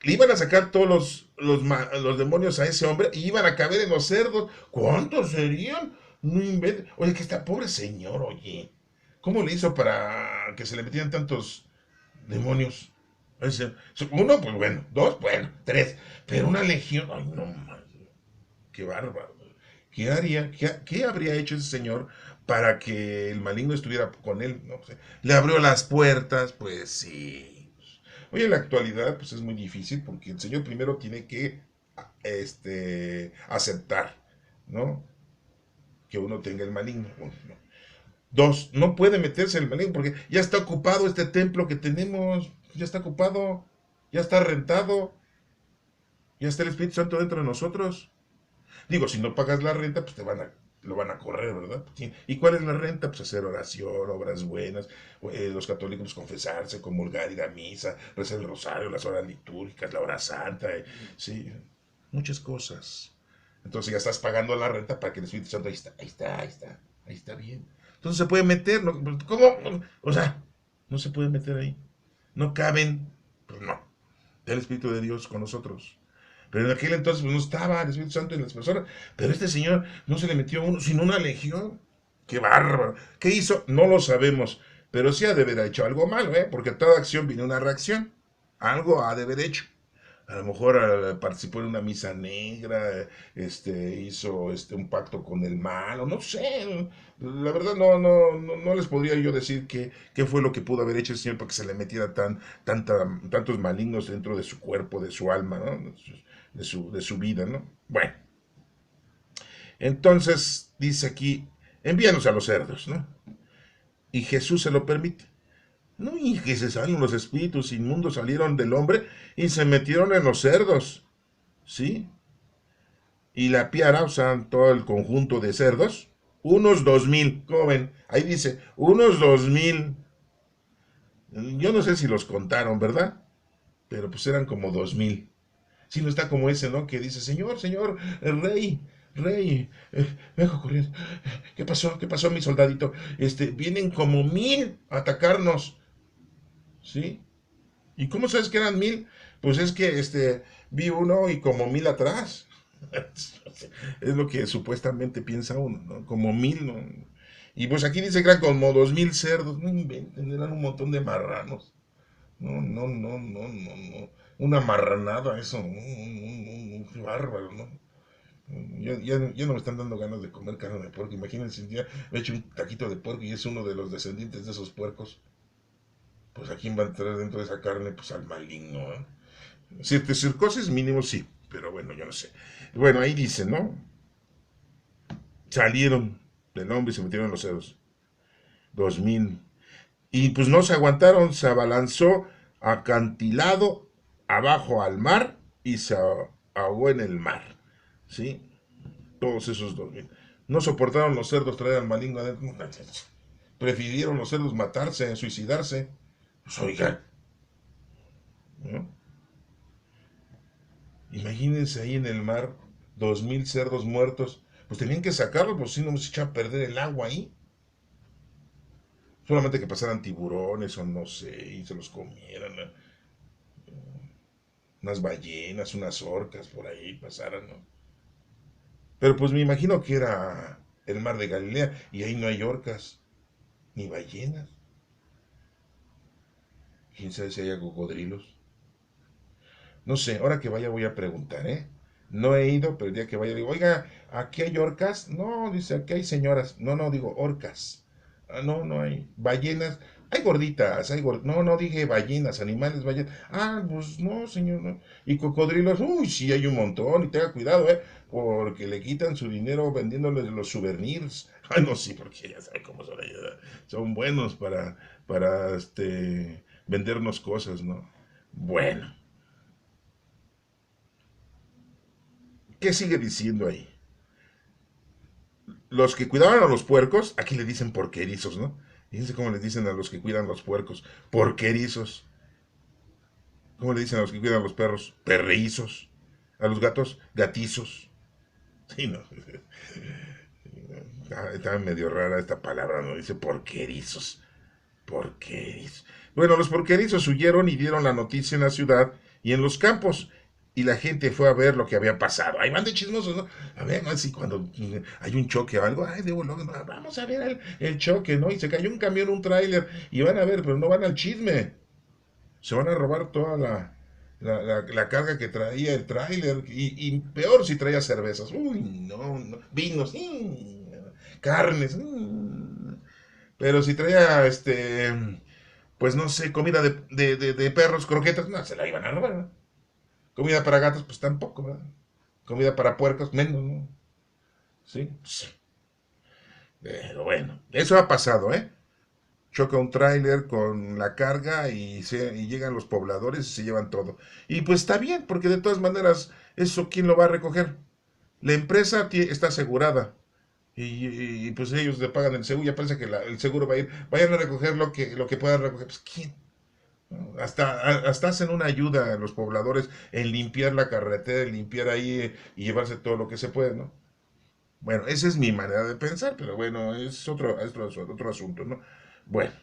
le iban a sacar todos los demonios a ese hombre y iban a caber en los cerdos. ¿Cuántos serían? No inventes. Oye, que está pobre señor, oye. ¿Cómo le hizo para que se le metieran tantos demonios? Uno, pues bueno, dos, bueno, tres. Pero una legión, ay no más, qué bárbaro. ¿Qué habría hecho ese señor para que el maligno estuviera con él? No sé. Le abrió las puertas, pues sí. Hoy en la actualidad, pues es muy difícil porque el señor primero tiene que aceptar, ¿no? Que uno tenga el maligno. Uno, no. Dos, no puede meterse el maligno porque ya está ocupado este templo que tenemos, ya está ocupado, ya está rentado, ya está el Espíritu Santo dentro de nosotros. Digo, si no pagas la renta, pues lo van a correr, ¿verdad? Sí. ¿Y cuál es la renta? Pues hacer oración, obras buenas, los católicos confesarse, comulgar, ir a misa, rezar el rosario, las horas litúrgicas, la hora santa, sí, muchas cosas. Entonces ya estás pagando la renta para que el Espíritu Santo, ahí está bien. Entonces se puede meter, ¿no? ¿Cómo? O sea, no se puede meter ahí. No caben, pues no. El Espíritu de Dios con nosotros. Pero en aquel entonces pues, no estaba el Espíritu Santo en las personas. Pero este señor no se le metió a uno, sino una legión. ¡Qué bárbaro! ¿Qué hizo? No lo sabemos. Pero sí ha de haber hecho algo malo, ¿eh? Porque a toda acción viene una reacción. Algo ha de haber hecho. A lo mejor participó en una misa negra, hizo un pacto con el mal, o no sé. La verdad no les podría yo decir qué fue lo que pudo haber hecho el Señor para que se le metiera tantos malignos dentro de su cuerpo, de su alma, ¿no? De su vida, ¿no? Bueno, entonces dice aquí, envíanos a los cerdos, ¿no? Y Jesús se lo permite. No, y que se salen los espíritus inmundos, salieron del hombre y se metieron en los cerdos, ¿sí? Y la piara, o sea, todo el conjunto de cerdos, unos 2000, ¿cómo ven? Ahí dice, unos 2000. Yo no sé si los contaron, ¿verdad? Pero pues eran como 2000. Si no está como ese, ¿no? Que dice, señor, el rey, vengo corriendo. ¿Qué pasó? ¿Qué pasó, mi soldadito? Vienen como 1000 a atacarnos, ¿sí? ¿Y cómo sabes que eran 1000? Pues es que vi uno y como 1000 atrás. Es lo que supuestamente piensa uno, ¿no? Como 1000, ¿no? Y pues aquí dice que eran como 2000 cerdos. No inventen, eran un montón de marranos. No. Una marranada, eso. Qué bárbaro, ¿no? Ya no me están dando ganas de comer carne de puerco. Imagínense, un día me he hecho un taquito de puerco y es uno de los descendientes de esos puercos. Pues a quién va a entrar dentro de esa carne, pues al maligno, ¿eh? Circosis mínimo sí, pero bueno, yo no sé. Bueno, ahí dice, ¿no? Salieron del hombre y se metieron en los cerdos. 2000. Y pues no se aguantaron, se abalanzó acantilado abajo al mar y se ahogó en el mar. ¿Sí? Todos esos 2000. No soportaron los cerdos traer al maligno adentro. Prefirieron los cerdos matarse, suicidarse. Pues oiga, ¿no? Imagínense ahí en el mar, 2000 cerdos muertos. Pues tenían que sacarlos, pues si no se echaba a perder el agua ahí. Solamente que pasaran tiburones o no sé, y se los comieran, ¿no? Unas ballenas, unas orcas por ahí pasaran, ¿no? Pero pues me imagino que era el mar de Galilea y ahí no hay orcas ni ballenas. Quién sabe si hay cocodrilos. No sé, ahora que vaya voy a preguntar, ¿eh? No he ido, pero el día que vaya digo, oiga, ¿aquí hay orcas? No, dice, aquí hay señoras. No, no, digo, orcas. Ah, no, no hay. Ballenas. Hay gorditas, no, no dije ballenas, animales, ballenas. Ah, pues no, señor, no. Y cocodrilos, uy, sí, hay un montón. Y tenga cuidado, porque le quitan su dinero vendiéndoles los souvenirs. Ay, no, sí, porque ya sabe cómo son ellos. Son buenos para vendernos cosas, ¿no? Bueno, ¿qué sigue diciendo ahí? Los que cuidaban a los puercos, aquí le dicen porquerizos, ¿no? Fíjense cómo les dicen a los que cuidan los puercos, porquerizos. ¿Cómo le dicen a los que cuidan los perros? Perrizos. A los gatos, gatizos. Sí, no. Está medio rara esta palabra, ¿no? Dice porquerizos. Porquerizos. Bueno, los porquerizos huyeron y dieron la noticia en la ciudad y en los campos. Y la gente fue a ver lo que había pasado. Ahí van de chismosos, ¿no? A ver, ¿no? Así cuando hay un choque o algo, ay, vamos a ver el choque, ¿no? Y se cayó un camión, un tráiler, y van a ver, pero no van al chisme. Se van a robar toda la carga que traía el tráiler. Y peor si traía cervezas. Uy, no, no. Vinos, carnes. Pero si traía, pues no sé, comida de perros, croquetas, no, se la iban a robar, ¿no? Comida para gatos, pues tampoco, ¿verdad? Comida para puercos, menos, ¿no? Sí. Sí. Pero bueno, eso ha pasado, ¿eh? Choca un tráiler con la carga y llegan los pobladores y se llevan todo. Y pues está bien, porque de todas maneras, eso, ¿quién lo va a recoger? La empresa está asegurada. Pues ellos le pagan el seguro, ya parece que el seguro va a ir, vayan a recoger lo que puedan recoger. Pues ¿quién? ¿No? Hasta hacen una ayuda a los pobladores en limpiar la carretera, en limpiar ahí y llevarse todo lo que se puede, ¿no? Bueno, esa es mi manera de pensar, pero bueno, es otro asunto, ¿no? Bueno,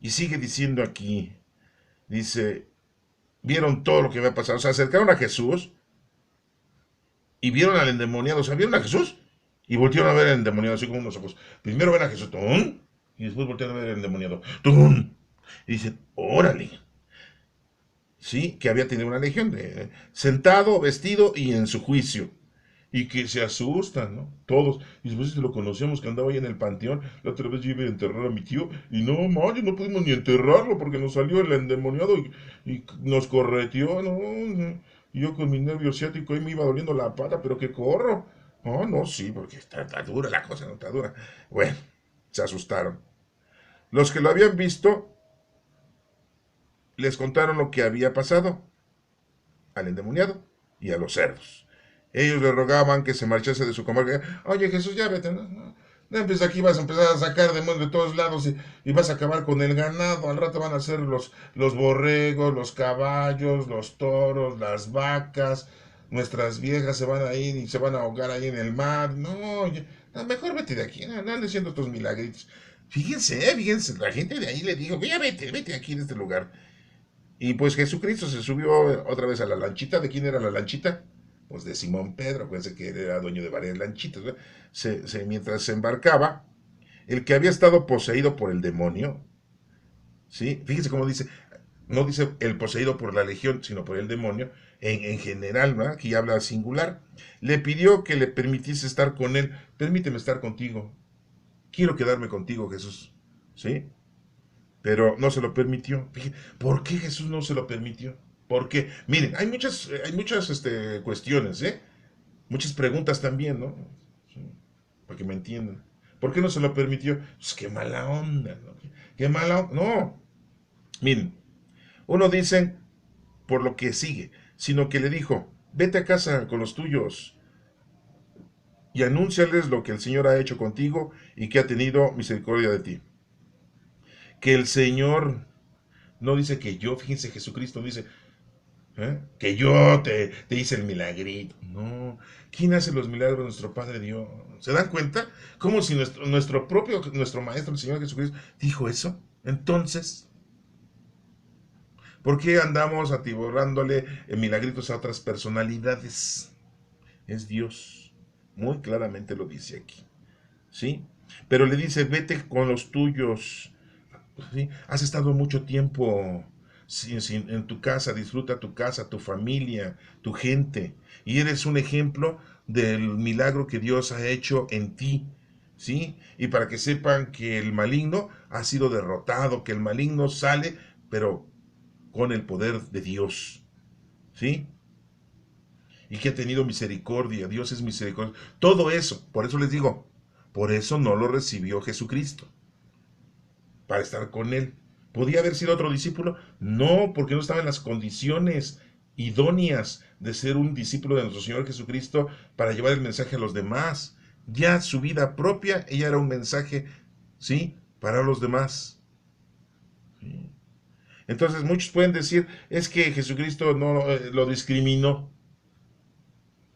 y sigue diciendo aquí, dice, vieron todo lo que había pasado, se acercaron a Jesús y vieron al endemoniado, o sea, vieron a Jesús y voltearon a ver al endemoniado así como unos ojos. Primero ven a Jesús, ¡tum! Y después voltearon a ver al endemoniado, ¡tum! Y dicen, órale, sí, que había tenido una legión, sentado, vestido y en su juicio. Y que se asustan, ¿no? Todos. Y después lo conocíamos que andaba ahí en el panteón. La otra vez yo iba a enterrar a mi tío. Y no, mayo, no pudimos ni enterrarlo porque nos salió el endemoniado y nos correteó, ¿no? Y yo con mi nervio ciático ahí me iba doliendo la pata, pero que corro. Oh, no, sí, porque está dura la cosa, no está dura. Bueno, se asustaron. Los que lo habían visto les contaron lo que había pasado al endemoniado y a los cerdos. Ellos le rogaban que se marchase de su comarca. Oye, Jesús, ya vete, no, no. No, pues aquí vas a empezar a sacar demonios de todos lados y vas a acabar con el ganado. Al rato van a ser los borregos, los caballos, los toros, las vacas. Nuestras viejas se van a ir y se van a ahogar ahí en el mar. No, no, mejor vete de aquí. No, no andes haciendo estos milagritos. Fíjense, la gente de ahí le dijo, ya vete aquí en este lugar. Y pues Jesucristo se subió otra vez a la lanchita. ¿De quién era la lanchita? Pues de Simón Pedro. Acuérdense que él era dueño de varias lanchitas, ¿verdad? Mientras se embarcaba, el que había estado poseído por el demonio, ¿sí? Fíjense cómo dice, no dice el poseído por la legión, sino por el demonio, en general, ¿verdad? Aquí habla singular. Le pidió que le permitiese estar con él. Permíteme estar contigo. Quiero quedarme contigo, Jesús. ¿Sí? Pero no se lo permitió. ¿Por qué Jesús no se lo permitió? Porque, miren, hay muchas cuestiones, ¿eh? Muchas preguntas también, ¿no? Sí, para que me entiendan. ¿Por qué no se lo permitió? Pues qué mala onda, ¿no? Qué mala onda. No, miren, uno dice por lo que sigue, sino que le dijo, vete a casa con los tuyos y anúnciales lo que el Señor ha hecho contigo y que ha tenido misericordia de ti. Que el Señor no dice que yo, fíjense, Jesucristo dice, que yo te hice el milagrito. No. ¿Quién hace los milagros? Nuestro Padre Dios. ¿Se dan cuenta? Como si nuestro Maestro, el Señor Jesucristo, dijo eso. Entonces, ¿por qué andamos atiborrándole milagritos a otras personalidades? Es Dios. Muy claramente lo dice aquí. ¿Sí? Pero le dice, vete con los tuyos. ¿Sí? Has estado mucho tiempo en tu casa, disfruta tu casa, tu familia, tu gente. Y eres un ejemplo del milagro que Dios ha hecho en ti. ¿Sí? Y para que sepan que el maligno ha sido derrotado, que el maligno sale, pero con el poder de Dios. ¿Sí? Y que ha tenido misericordia. Dios es misericordia. Todo eso, por eso les digo, por eso no lo recibió Jesucristo, para estar con él. ¿Podía haber sido otro discípulo? No, porque no estaba en las condiciones idóneas de ser un discípulo de nuestro Señor Jesucristo para llevar el mensaje a los demás. Ya su vida propia, ella era un mensaje, ¿sí? Para los demás. ¿Sí? Entonces muchos pueden decir, es que Jesucristo no lo discriminó.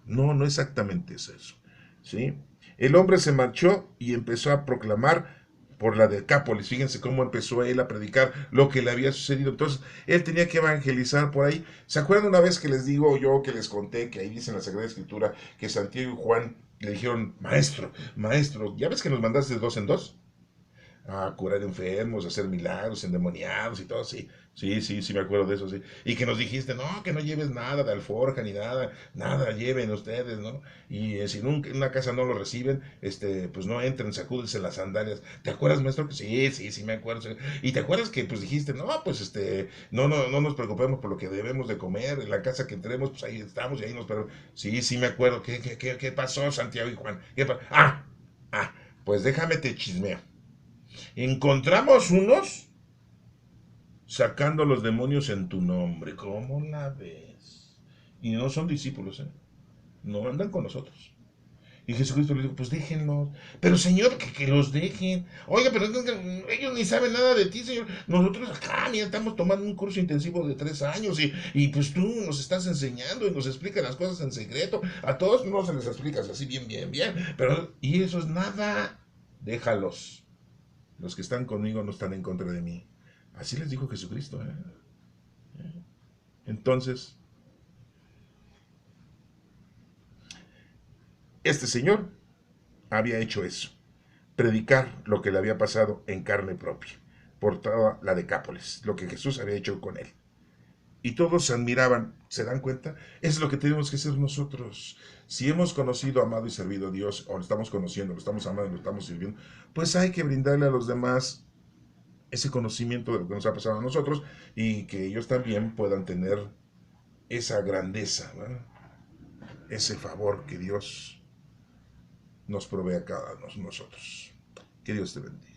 No, no exactamente es eso. ¿Sí? El hombre se marchó y empezó a proclamar por la Decápolis. Fíjense cómo empezó él a predicar lo que le había sucedido. Entonces, él tenía que evangelizar por ahí. ¿Se acuerdan una vez que les digo yo, que les conté, que ahí dice en la Sagrada Escritura, que Santiago y Juan le dijeron, maestro, maestro, ¿ya ves que nos mandaste de dos en dos? A curar enfermos, a hacer milagros, endemoniados y todo, sí. Sí, me acuerdo de eso, sí. Y que nos dijiste, no, que no lleves nada de alforja ni nada, nada lleven ustedes, ¿no? Y si en una casa no lo reciben, pues no entren, sacúdense las sandalias. ¿Te acuerdas, maestro? Que sí, me acuerdo. Sí. Y te acuerdas que pues dijiste, no, pues no nos preocupemos por lo que debemos de comer, en la casa que entremos, pues ahí estamos y ahí nos preocupamos. Sí, me acuerdo. ¿Qué pasó, Santiago y Juan? Pues déjame te chismeo. Encontramos unos sacando los demonios en tu nombre. ¿Cómo la ves? Y no son discípulos, ¿eh? No andan con nosotros. Y Jesucristo le dijo, pues déjenlos. Pero Señor, que los dejen. Oiga, pero ellos ni saben nada de ti, Señor. Nosotros acá, mira, estamos tomando un curso intensivo de 3 años y pues tú nos estás enseñando y nos explicas las cosas en secreto. A todos no se les explicas así bien. Pero, y eso es nada. Déjalos. Los que están conmigo no están en contra de mí. Así les dijo Jesucristo. Entonces, este señor había hecho eso, predicar lo que le había pasado en carne propia, por toda la Decápolis, lo que Jesús había hecho con él. Y todos se admiraban, ¿se dan cuenta? Es lo que tenemos que hacer nosotros. Si hemos conocido, amado y servido a Dios, o lo estamos conociendo, lo estamos amando, lo estamos sirviendo, pues hay que brindarle a los demás ese conocimiento de lo que nos ha pasado a nosotros y que ellos también puedan tener esa grandeza, ¿verdad? Ese favor que Dios nos provee a cada uno de nosotros. Que Dios te bendiga.